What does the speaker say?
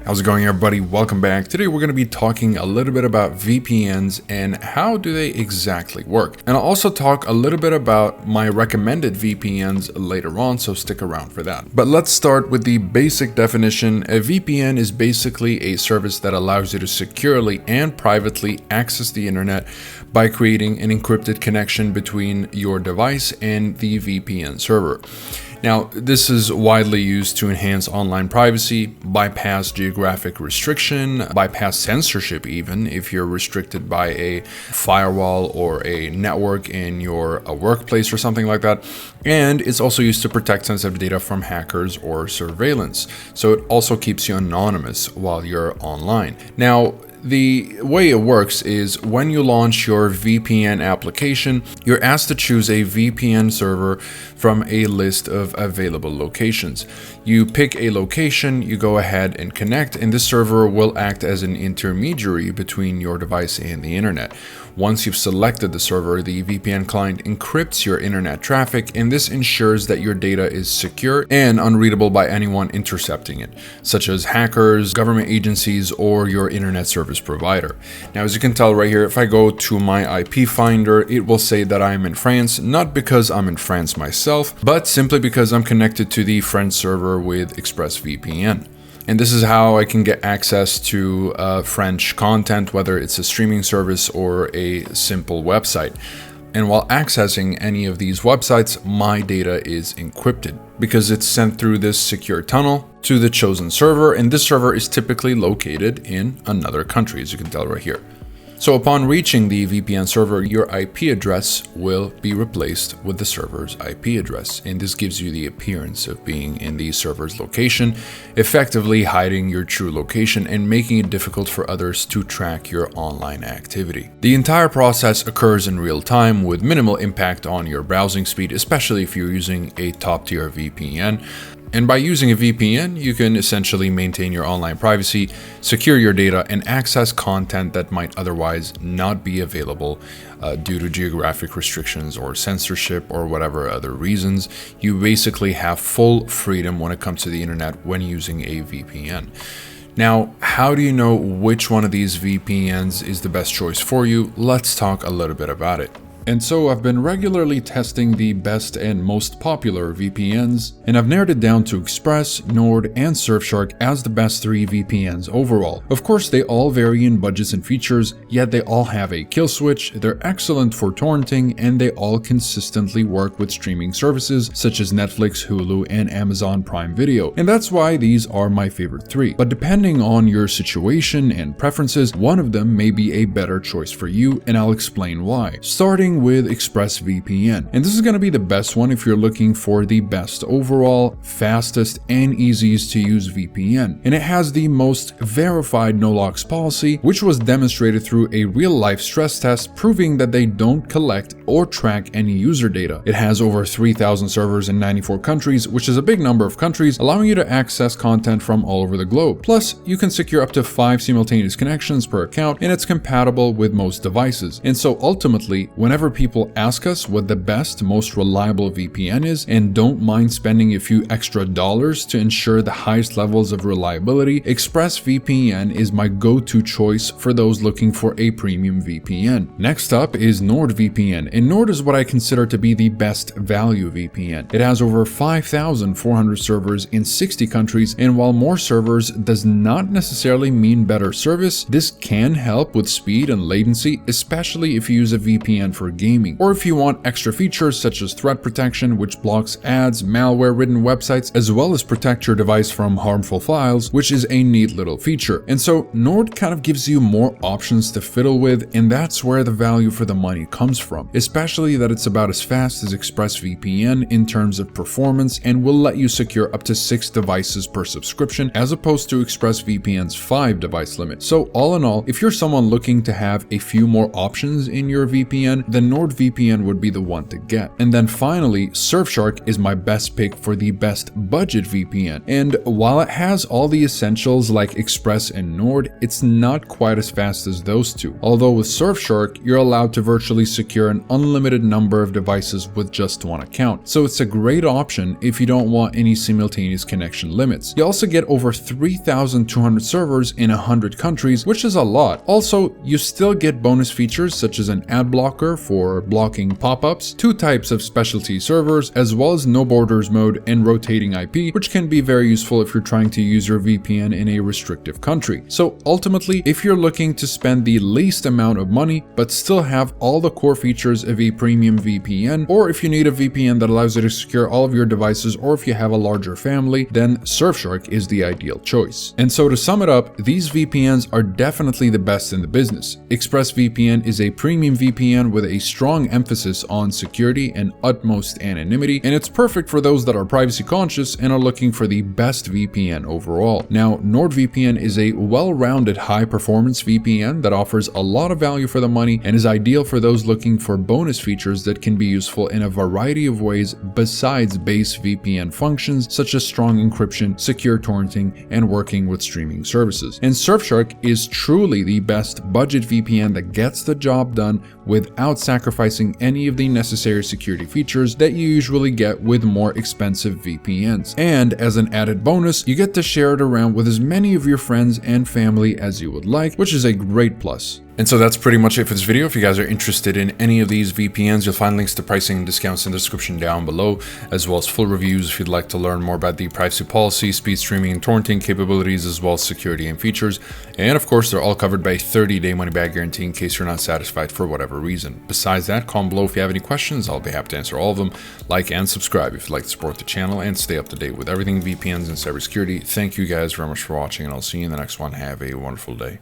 How's it going, everybody? Welcome back. Today we're going to be talking a little bit about VPNs and how do they exactly work. And I'll also talk a little bit about my recommended VPNs later on, so stick around for that. But let's start with the basic definition. A VPN is basically a service that allows you to securely and privately access the internet by creating an encrypted connection between your device and the VPN server. Now, this is widely used to enhance online privacy, bypass geographic restriction, bypass censorship even if you're restricted by a firewall or a network in your workplace or something like that. And it's also used to protect sensitive data from hackers or surveillance. So it also keeps you anonymous while you're online. Now, the way it works is when you launch your VPN application, you're asked to choose a VPN server from a list of available locations. You pick a location, you go ahead and connect, and this server will act as an intermediary between your device and the internet. Once you've selected the server, the VPN client encrypts your internet traffic, and this ensures that your data is secure and unreadable by anyone intercepting it, such as hackers, government agencies, or your internet service provider. Now, as you can tell right here, if I go to my IP finder, it will say that I'm in France, not because I'm in France myself, but simply because I'm connected to the French server with ExpressVPN. And this is how I can get access to French content, whether it's a streaming service or a simple website. And while accessing any of these websites, my data is encrypted because it's sent through this secure tunnel to the chosen server, and this server is typically located in another country, as you can tell right here. So upon reaching the VPN server, your IP address will be replaced with the server's IP address, and this gives you the appearance of being in the server's location, effectively hiding your true location and making it difficult for others to track your online activity. The entire process occurs in real time with minimal impact on your browsing speed, especially if you're using a top-tier VPN. And by using a VPN, you can essentially maintain your online privacy, secure your data, and access content that might otherwise not be available due to geographic restrictions or censorship or whatever other reasons. You basically have full freedom when it comes to the internet when using a VPN. Now, how do you know which one of these VPNs is the best choice for you? Let's talk a little bit about it. And so I've been regularly testing the best and most popular VPNs, and I've narrowed it down to Express, Nord, and Surfshark as the best 3 VPNs overall. Of course, they all vary in budgets and features, yet they all have a kill switch, they're excellent for torrenting, and they all consistently work with streaming services such as Netflix, Hulu, and Amazon Prime Video. And that's why these are my favorite 3. But depending on your situation and preferences, one of them may be a better choice for you, and I'll explain why. Starting with ExpressVPN. And this is going to be the best one if you're looking for the best overall, fastest, and easiest to use VPN. And it has the most verified no-logs policy, which was demonstrated through a real-life stress test proving that they don't collect or track any user data. It has over 3,000 servers in 94 countries, which is a big number of countries, allowing you to access content from all over the globe. Plus, you can secure up to 5 simultaneous connections per account, and it's compatible with most devices. And so ultimately, whenever people ask us what the best, most reliable VPN is and don't mind spending a few extra dollars to ensure the highest levels of reliability, ExpressVPN is my go-to choice for those looking for a premium VPN. Next up is NordVPN, and Nord is what I consider to be the best value VPN. It has over 5,400 servers in 60 countries, and while more servers does not necessarily mean better service, this can help with speed and latency, especially if you use a VPN for gaming, or if you want extra features such as threat protection, which blocks ads, malware-ridden websites, as well as protect your device from harmful files, which is a neat little feature. And so Nord kind of gives you more options to fiddle with, and that's where the value for the money comes from, especially that it's about as fast as ExpressVPN in terms of performance and will let you secure up to 6 devices per subscription as opposed to ExpressVPN's 5 device limit. So all in all, if you're someone looking to have a few more options in your VPN, then then NordVPN would be the one to get. And then finally, Surfshark is my best pick for the best budget VPN. And while it has all the essentials like Express and Nord, it's not quite as fast as those two. Although with Surfshark, you're allowed to virtually secure an unlimited number of devices with just one account. So it's a great option if you don't want any simultaneous connection limits. You also get over 3,200 servers in 100 countries, which is a lot. Also, you still get bonus features such as an ad blocker for blocking pop-ups, 2 types of specialty servers, as well as no borders mode and rotating IP, which can be very useful if you're trying to use your VPN in a restrictive country. So ultimately, if you're looking to spend the least amount of money but still have all the core features of a premium VPN, or if you need a VPN that allows you to secure all of your devices, or if you have a larger family, then Surfshark is the ideal choice. And so to sum it up, these VPNs are definitely the best in the business. ExpressVPN is a premium VPN with a strong emphasis on security and utmost anonymity, and it's perfect for those that are privacy conscious and are looking for the best VPN overall. Now, NordVPN is a well-rounded high-performance VPN that offers a lot of value for the money and is ideal for those looking for bonus features that can be useful in a variety of ways besides base VPN functions such as strong encryption, secure torrenting, and working with streaming services. And Surfshark is truly the best budget VPN that gets the job done without sacrificing any of the necessary security features that you usually get with more expensive VPNs. And as an added bonus, you get to share it around with as many of your friends and family as you would like, which is a great plus. And so that's pretty much it for this video. If you guys are interested in any of these VPNs, you'll find links to pricing and discounts in the description down below, as well as full reviews if you'd like to learn more about the privacy policy, speed streaming and torrenting capabilities, as well as security and features. And of course, they're all covered by a 30-day money-back guarantee in case you're not satisfied for whatever reason. Besides that, comment below if you have any questions. I'll be happy to answer all of them. Like and subscribe if you'd like to support the channel and stay up to date with everything VPNs and cybersecurity. Thank you guys very much for watching, and I'll see you in the next one. Have a wonderful day.